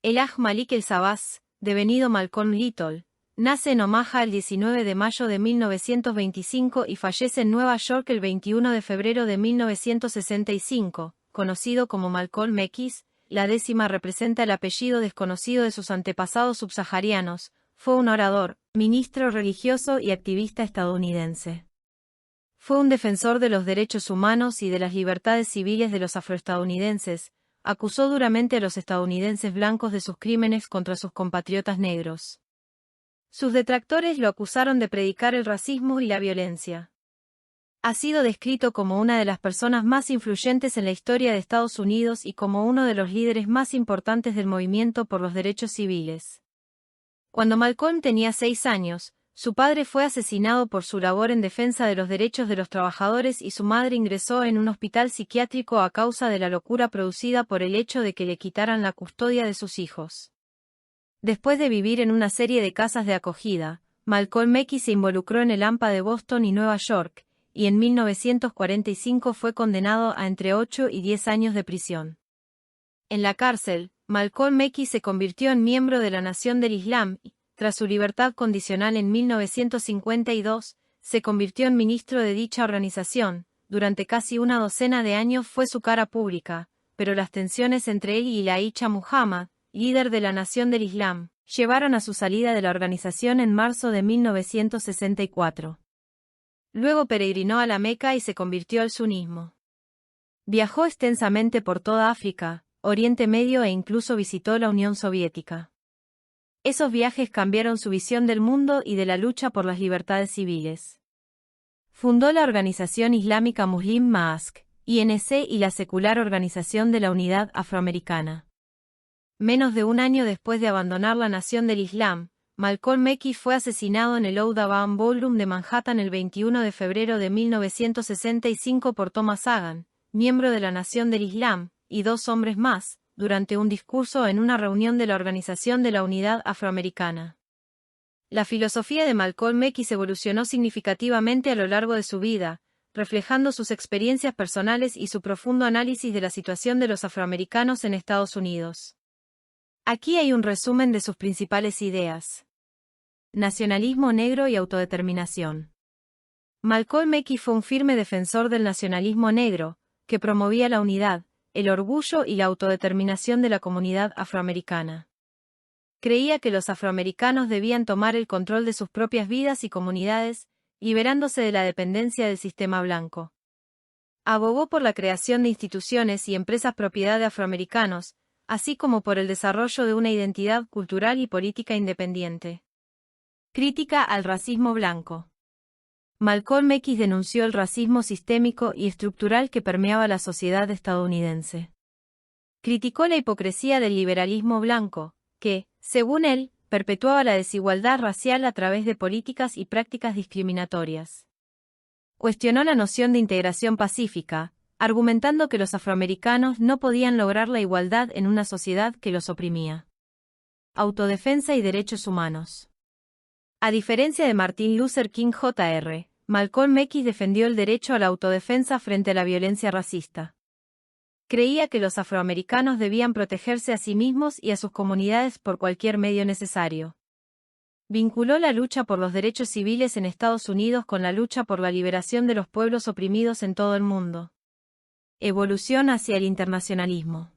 Elijah Malik El-Sabaz, devenido Malcolm Little, nace en Omaha el 19 de mayo de 1925 y fallece en Nueva York el 21 de febrero de 1965, conocido como Malcolm X. La décima representa el apellido desconocido de sus antepasados subsaharianos. Fue un orador, ministro religioso y activista estadounidense. Fue un defensor de los derechos humanos y de las libertades civiles de los afroestadounidenses. Acusó duramente a los estadounidenses blancos de sus crímenes contra sus compatriotas negros. Sus detractores lo acusaron de predicar el racismo y la violencia. Ha sido descrito como una de las personas más influyentes en la historia de Estados Unidos y como uno de los líderes más importantes del movimiento por los derechos civiles. Cuando Malcolm tenía 6 años, su padre fue asesinado por su labor en defensa de los derechos de los trabajadores y su madre ingresó en un hospital psiquiátrico a causa de la locura producida por el hecho de que le quitaran la custodia de sus hijos. Después de vivir en una serie de casas de acogida, Malcolm X se involucró en el AMPA de Boston y Nueva York, y en 1945 fue condenado a entre 8 y 10 años de prisión. En la cárcel, Malcolm X se convirtió en miembro de la Nación del Islam y, tras su libertad condicional en 1952, se convirtió en ministro de dicha organización. Durante casi una docena de años fue su cara pública, pero las tensiones entre él y Elijah Muhammad, líder de la Nación del Islam, llevaron a su salida de la organización en marzo de 1964. Luego peregrinó a la Meca y se convirtió al sunismo. Viajó extensamente por toda África, Oriente Medio e incluso visitó la Unión Soviética. Esos viajes cambiaron su visión del mundo y de la lucha por las libertades civiles. Fundó la organización islámica Muslim Mask, INC, y la secular Organización de la Unidad Afroamericana. Menos de un año después de abandonar la Nación del Islam, Malcolm X fue asesinado en el Audubon Ballroom de Manhattan el 21 de febrero de 1965 por Thomas Hagan, miembro de la Nación del Islam, y 2 hombres más, durante un discurso en una reunión de la Organización de la Unidad Afroamericana. La filosofía de Malcolm X evolucionó significativamente a lo largo de su vida, reflejando sus experiencias personales y su profundo análisis de la situación de los afroamericanos en Estados Unidos. Aquí hay un resumen de sus principales ideas. Nacionalismo negro y autodeterminación. Malcolm X fue un firme defensor del nacionalismo negro, que promovía la unidad, el orgullo y la autodeterminación de la comunidad afroamericana. Creía que los afroamericanos debían tomar el control de sus propias vidas y comunidades, liberándose de la dependencia del sistema blanco. Abogó por la creación de instituciones y empresas propiedad de afroamericanos, así como por el desarrollo de una identidad cultural y política independiente. Crítica al racismo blanco. Malcolm X denunció el racismo sistémico y estructural que permeaba la sociedad estadounidense. Criticó la hipocresía del liberalismo blanco, que, según él, perpetuaba la desigualdad racial a través de políticas y prácticas discriminatorias. Cuestionó la noción de integración pacífica, argumentando que los afroamericanos no podían lograr la igualdad en una sociedad que los oprimía. Autodefensa y derechos humanos. A diferencia de Martin Luther King Jr., Malcolm X defendió el derecho a la autodefensa frente a la violencia racista. Creía que los afroamericanos debían protegerse a sí mismos y a sus comunidades por cualquier medio necesario. Vinculó la lucha por los derechos civiles en Estados Unidos con la lucha por la liberación de los pueblos oprimidos en todo el mundo. Evolución hacia el internacionalismo.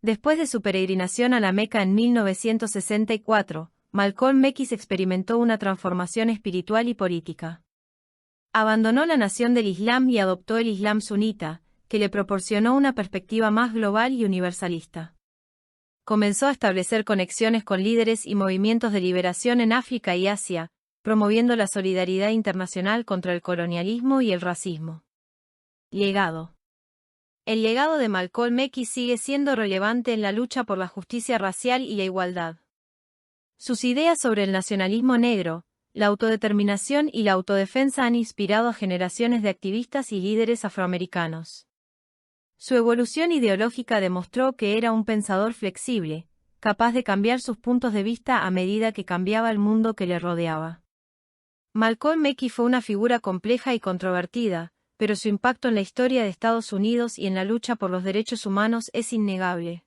Después de su peregrinación a la Meca en 1964, Malcolm X experimentó una transformación espiritual y política. Abandonó la Nación del Islam y adoptó el Islam sunita, que le proporcionó una perspectiva más global y universalista. Comenzó a establecer conexiones con líderes y movimientos de liberación en África y Asia, promoviendo la solidaridad internacional contra el colonialismo y el racismo. Legado. El legado de Malcolm X sigue siendo relevante en la lucha por la justicia racial y la igualdad. Sus ideas sobre el nacionalismo negro, la autodeterminación y la autodefensa han inspirado a generaciones de activistas y líderes afroamericanos. Su evolución ideológica demostró que era un pensador flexible, capaz de cambiar sus puntos de vista a medida que cambiaba el mundo que le rodeaba. Malcolm X fue una figura compleja y controvertida, pero su impacto en la historia de Estados Unidos y en la lucha por los derechos humanos es innegable.